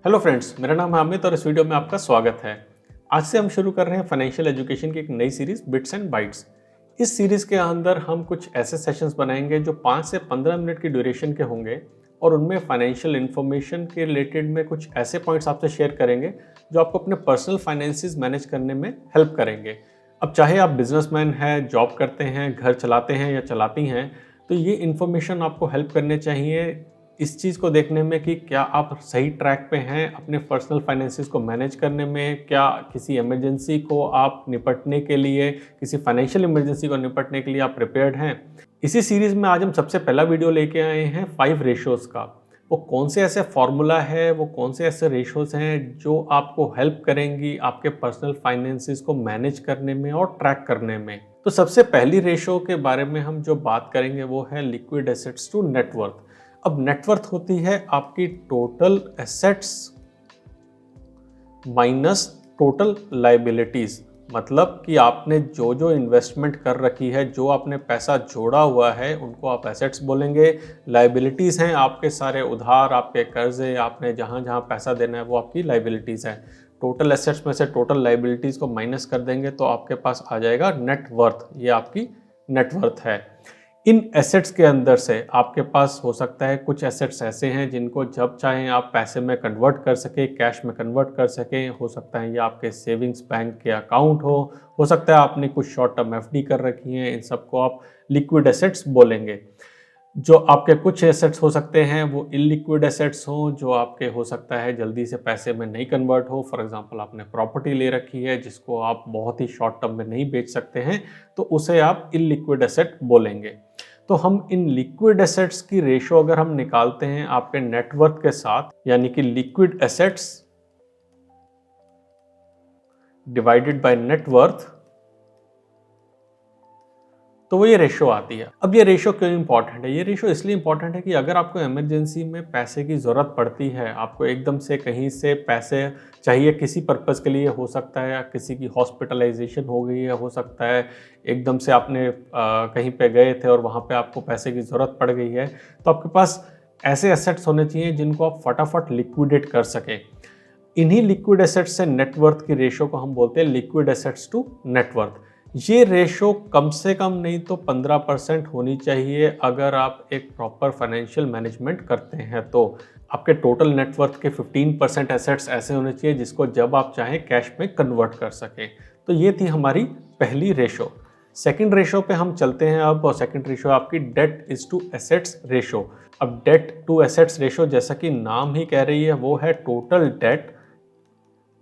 Hello friends, मेरा नाम है अमित और इस वीडियो में आपका स्वागत है। आज से हम शुरू कर रहे हैं फाइनेंशियल एजुकेशन की एक नई सीरीज बिट्स एंड बाइट्स। इस सीरीज के अंदर हम कुछ ऐसे सेशंस बनाएंगे जो 5 से 15 मिनट की ड्यूरेशन के होंगे और उनमें फाइनेंशियल इन्फॉर्मेशन के रिलेटेड में कुछ ऐसे पॉइंट्स आपसे शेयर करेंगे जो आपको अपने पर्सनल फाइनेंसेस मैनेज करने में हेल्प करेंगे। अब चाहे आप बिजनेसमैन हैं, जॉब करते हैं, घर चलाते हैं या चलाती हैं, तो ये इन्फॉर्मेशन आपको हेल्प करने चाहिए इस चीज़ को देखने में कि क्या आप सही ट्रैक पे हैं अपने पर्सनल फाइनेंसेस को मैनेज करने में, क्या किसी इमरजेंसी को आप निपटने के लिए, किसी फाइनेंशियल इमरजेंसी को निपटने के लिए आप प्रिपेयर्ड हैं। इसी सीरीज़ में आज हम सबसे पहला वीडियो लेके आए हैं 5 रेशोज़ का। वो कौन से ऐसे फार्मूला है, वो कौन से ऐसे रेशोज़ हैं जो आपको हेल्प करेंगी आपके पर्सनल फाइनेंसेस को मैनेज करने में और ट्रैक करने में। तो सबसे पहली रेशो के बारे में हम जो बात करेंगे वो है लिक्विड एसेट्स टू नेटवर्थ। अब नेटवर्थ होती है आपकी total assets minus total liabilities. मतलब कि आपने जो जो इन्वेस्टमेंट कर रखी है, जो आपने पैसा जोड़ा हुआ है, उनको आप एसेट्स बोलेंगे। लायबिलिटीज हैं आपके सारे उधार, आपके कर्जे, आपने जहां जहां पैसा देना है वो आपकी लायबिलिटीज हैं। टोटल एसेट्स में से टोटल लायबिलिटीज को माइनस कर देंगे तो आपके पास आ जाएगा नेटवर्थ। ये आपकी नेटवर्थ है। इन एसेट्स के अंदर से आपके पास हो सकता है कुछ एसेट्स ऐसे हैं जिनको जब चाहें आप पैसे में कन्वर्ट कर सकें, कैश में कन्वर्ट कर सकें। हो सकता है ये आपके सेविंग्स बैंक के अकाउंट हो सकता है आपने कुछ शॉर्ट टर्म एफडी कर रखी हैं। इन सबको आप लिक्विड एसेट्स बोलेंगे। जो आपके कुछ एसेट्स हो सकते हैं वो इलिक्विड एसेट्स हों, जो आपके हो सकता है जल्दी से पैसे में नहीं कन्वर्ट हो। फॉर एग्जांपल आपने प्रॉपर्टी ले रखी है जिसको आप बहुत ही शॉर्ट टर्म में नहीं बेच सकते हैं, तो उसे आप इलिक्विड एसेट बोलेंगे। तो हम इन लिक्विड एसेट्स की रेशो अगर हम निकालते हैं आपके नेटवर्थ के साथ, यानी कि liquid assets divided by net worth, तो वो ये रेशो आती है। अब ये रेशो क्यों इंपॉर्टेंट है? ये रेशो इसलिए इंपॉर्टेंट है कि अगर आपको इमरजेंसी में पैसे की ज़रूरत पड़ती है, आपको एकदम से कहीं से पैसे चाहिए किसी पर्पज़ के लिए, हो सकता है या किसी की हॉस्पिटलाइजेशन हो गई है, हो सकता है एकदम से आपने कहीं पे गए थे और वहाँ पे आपको पैसे की ज़रूरत पड़ गई है, तो आपके पास ऐसे एसेट्स होने चाहिए जिनको आप फटाफट लिक्विडेट कर सकें। इन्हीं लिक्विड एसेट्स से नेटवर्थ की रेशो को हम बोलते हैं लिक्विड एसेट्स टू नेटवर्थ। ये रेशो कम से कम नहीं तो 15% होनी चाहिए अगर आप एक प्रॉपर फाइनेंशियल मैनेजमेंट करते हैं। तो आपके टोटल नेटवर्थ के 15% एसेट्स ऐसे होने चाहिए जिसको जब आप चाहें कैश में कन्वर्ट कर सकें। तो ये थी हमारी पहली रेशो। सेकंड रेशो पे हम चलते हैं अब, और सेकंड रेशो आपकी debt is to assets ratio. अब डेट टू एसेट्स रेशो जैसा कि नाम ही कह रही है वो है total debt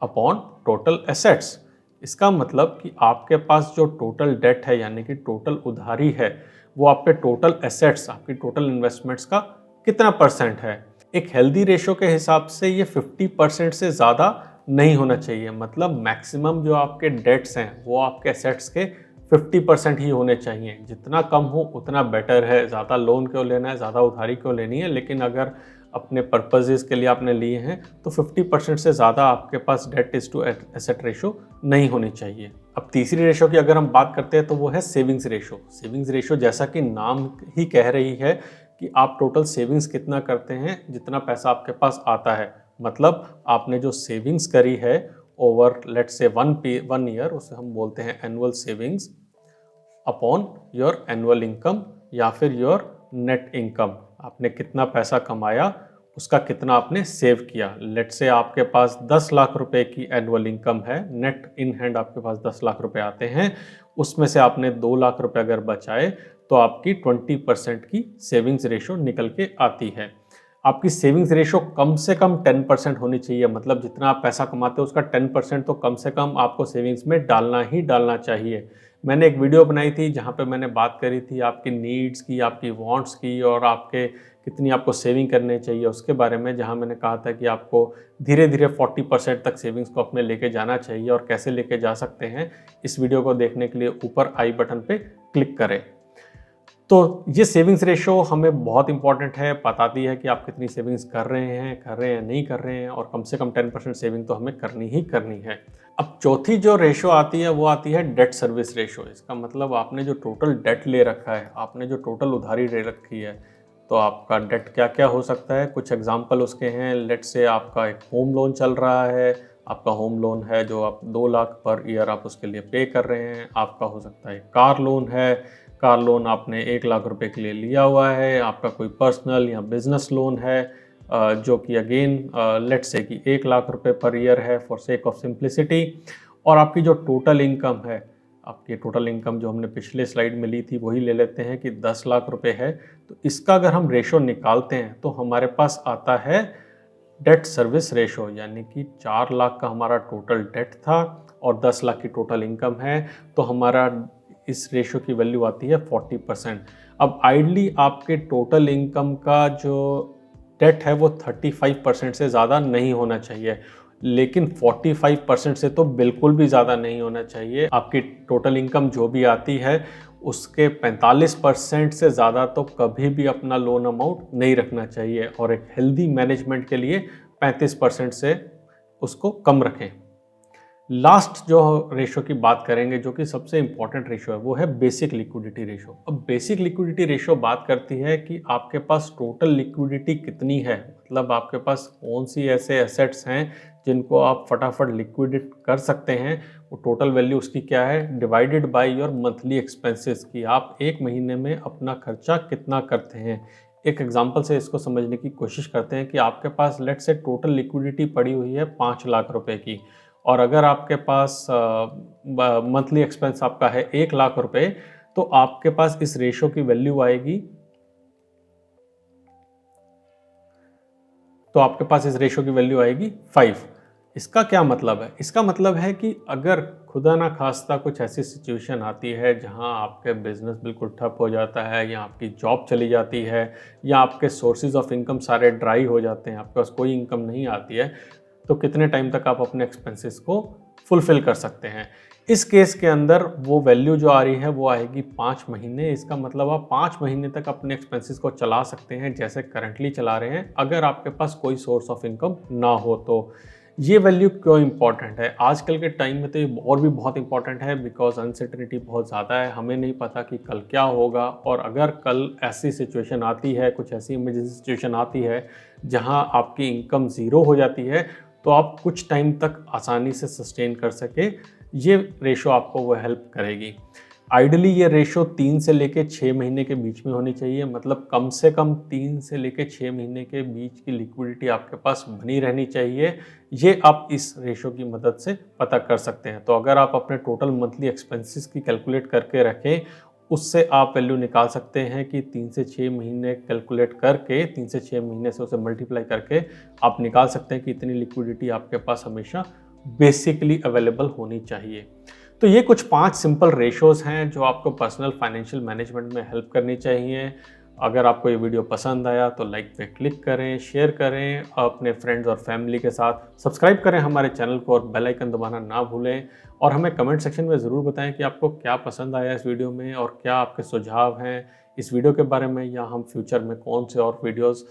upon total assets. इसका मतलब कि आपके पास जो टोटल डेट है यानी कि टोटल उधारी है वो आपके टोटल एसेट्स, आपकी टोटल इन्वेस्टमेंट्स का कितना परसेंट है। एक हेल्दी रेशो के हिसाब से ये 50% से ज़्यादा नहीं होना चाहिए। मतलब मैक्सिमम जो आपके डेट्स हैं वो आपके एसेट्स के 50% ही होने चाहिए। जितना कम हो उतना बेटर है। ज़्यादा लोन क्यों लेना है, ज़्यादा उधारी क्यों लेनी है, लेकिन अगर अपने पर्पजेज़ के लिए आपने लिए हैं तो 50% से ज़्यादा आपके पास debt is to asset ratio नहीं होनी चाहिए। अब तीसरी रेशो की अगर हम बात करते हैं तो वो है सेविंग्स रेशो। सेविंग्स रेशो जैसा कि नाम ही कह रही है कि आप टोटल सेविंग्स कितना करते हैं, जितना पैसा आपके पास आता है। मतलब आपने जो सेविंग्स करी है ओवर लेट्स से 1 ईयर, उसे हम बोलते हैं annual savings upon your annual income या फिर योर नेट इनकम। आपने कितना पैसा कमाया, उसका कितना आपने सेव किया। लेट्स से आपके पास 10 लाख रुपए की एनुअल इनकम है, नेट इन हैंड आपके पास 10 लाख रुपए आते हैं, उसमें से आपने 2 लाख रुपए अगर बचाए तो आपकी 20% की सेविंग्स रेशो निकल के आती है। आपकी सेविंग्स रेशो कम से कम 10% होनी चाहिए। मतलब जितना आप पैसा कमाते हो उसका 10% तो कम से कम आपको सेविंग्स में डालना ही डालना चाहिए। मैंने एक वीडियो बनाई थी जहाँ पे मैंने बात करी थी आपकी नीड्स की, आपकी वांट्स की और आपके कितनी आपको सेविंग करनी चाहिए उसके बारे में, जहाँ मैंने कहा था कि आपको धीरे धीरे 40% तक सेविंग्स को अपने लेके जाना चाहिए। और कैसे लेके जा सकते हैं, इस वीडियो को देखने के लिए ऊपर आई बटन पे क्लिक करें। तो ये सेविंग्स रेशो हमें बहुत इंपॉर्टेंट है, बताती है कि आप कितनी सेविंग्स कर रहे हैं नहीं कर रहे हैं, और कम से कम 10% सेविंग तो हमें करनी ही करनी है। अब चौथी जो रेशो आती है वो आती है डेट सर्विस रेशो। इसका मतलब आपने जो टोटल डेट ले रखा है, आपने जो टोटल उधारी ले रखी है, तो आपका डेट क्या क्या हो सकता है, कुछ एग्जांपल उसके हैं। लेट्स से आपका एक होम लोन चल रहा है, आपका होम लोन है जो आप 2 लाख पर ईयर आप उसके लिए पे कर रहे हैं। आपका हो सकता है कार लोन है, कार लोन आपने 1 लाख रुपए के लिए लिया हुआ है। आपका कोई पर्सनल या बिजनेस लोन है जो कि अगेन लेट्स से कि 1 लाख रुपए पर ईयर है फॉर सेक ऑफ सिंप्लिसिटी। और आपकी जो टोटल इनकम है, आपकी टोटल इनकम जो हमने पिछले स्लाइड में ली थी वही ले लेते हैं कि 10 लाख रुपए है। तो इसका अगर हम रेशो निकालते हैं तो हमारे पास आता है डेट सर्विस रेशो, यानी कि 4 लाख का हमारा टोटल डेट था और 10 लाख की टोटल इनकम है, तो हमारा इस रेशो की वैल्यू आती है 40%। अब आइडली आपके टोटल इनकम का जो डेट है वो 35% से ज़्यादा नहीं होना चाहिए, लेकिन 45% से तो बिल्कुल भी ज़्यादा नहीं होना चाहिए। आपकी टोटल इनकम जो भी आती है उसके 45% से ज़्यादा तो कभी भी अपना लोन अमाउंट नहीं रखना चाहिए, और एक हेल्दी मैनेजमेंट के लिए 35% से उसको कम रखें। लास्ट जो रेशो की बात करेंगे जो कि सबसे इंपॉर्टेंट रेशो है वो है बेसिक लिक्विडिटी रेशो। अब बेसिक लिक्विडिटी रेशो बात करती है कि आपके पास टोटल लिक्विडिटी कितनी है, मतलब आपके पास कौन सी ऐसे एसेट्स हैं जिनको आप फटाफट लिक्विडेट कर सकते हैं, वो टोटल वैल्यू उसकी क्या है divided by your monthly expenses, कि आप एक महीने में अपना खर्चा कितना करते हैं। एक एग्जांपल से इसको समझने की कोशिश करते हैं कि आपके पास लेट्स से टोटल लिक्विडिटी पड़ी हुई है 5 लाख रुपए की, और अगर आपके पास मंथली एक्सपेंस आपका है 1 लाख रुपए, तो आपके पास इस रेशो की वैल्यू आएगी, तो आपके पास इस रेशो की वैल्यू आएगी 5। इसका क्या मतलब है? इसका मतलब है कि अगर खुदा ना खास्ता कुछ ऐसी सिचुएशन आती है जहां आपके बिजनेस बिल्कुल ठप हो जाता है, या आपकी जॉब चली जाती है, या आपके सोर्सेज ऑफ इनकम सारे ड्राई हो जाते हैं, आपके पास कोई इनकम नहीं आती है, तो कितने टाइम तक आप अपने एक्सपेंसेस को फुलफिल कर सकते हैं। इस केस के अंदर वो वैल्यू जो आ रही है वो आएगी 5 महीने। इसका मतलब आप 5 महीने तक अपने एक्सपेंसेस को चला सकते हैं जैसे करंटली चला रहे हैं, अगर आपके पास कोई सोर्स ऑफ इनकम ना हो तो। ये वैल्यू क्यों इंपॉर्टेंट है आजकल के टाइम में? तो ये और भी बहुत इंपॉर्टेंट है बिकॉज अनसर्टेनिटी बहुत ज़्यादा है, हमें नहीं पता कि कल क्या होगा, और अगर कल ऐसी सिचुएशन आती है, कुछ ऐसी इमरजेंसी सिचुएशन आती है जहां आपकी इनकम ज़ीरो हो जाती है, तो आप कुछ टाइम तक आसानी से सस्टेन कर सके, ये रेशो आपको वो हेल्प करेगी। आइडली ये रेशो 3 से लेके 6 महीने के बीच में होनी चाहिए, मतलब कम से कम 3 से लेके 6 महीने के बीच की लिक्विडिटी आपके पास बनी रहनी चाहिए। ये आप इस रेशो की मदद से पता कर सकते हैं। तो अगर आप अपने टोटल मंथली एक्सपेंसेस की कैलकुलेट करके रखें, उससे आप वैल्यू निकाल सकते हैं कि 3 से 6 महीने कैलकुलेट करके, 3 से 6 महीने से उसे मल्टीप्लाई करके आप निकाल सकते हैं कि इतनी लिक्विडिटी आपके पास हमेशा बेसिकली अवेलेबल होनी चाहिए। तो ये कुछ 5 सिंपल रेशोज़ हैं जो आपको पर्सनल फाइनेंशियल मैनेजमेंट में हेल्प करनी चाहिए। अगर आपको ये वीडियो पसंद आया तो लाइक पे क्लिक करें, शेयर करें अपने फ्रेंड्स और फैमिली के साथ, सब्सक्राइब करें हमारे चैनल को और बेल आइकन दबाना ना भूलें, और हमें कमेंट सेक्शन में ज़रूर बताएं कि आपको क्या पसंद आया इस वीडियो में और क्या आपके सुझाव हैं इस वीडियो के बारे में, या हम फ्यूचर में कौन से और वीडियोज़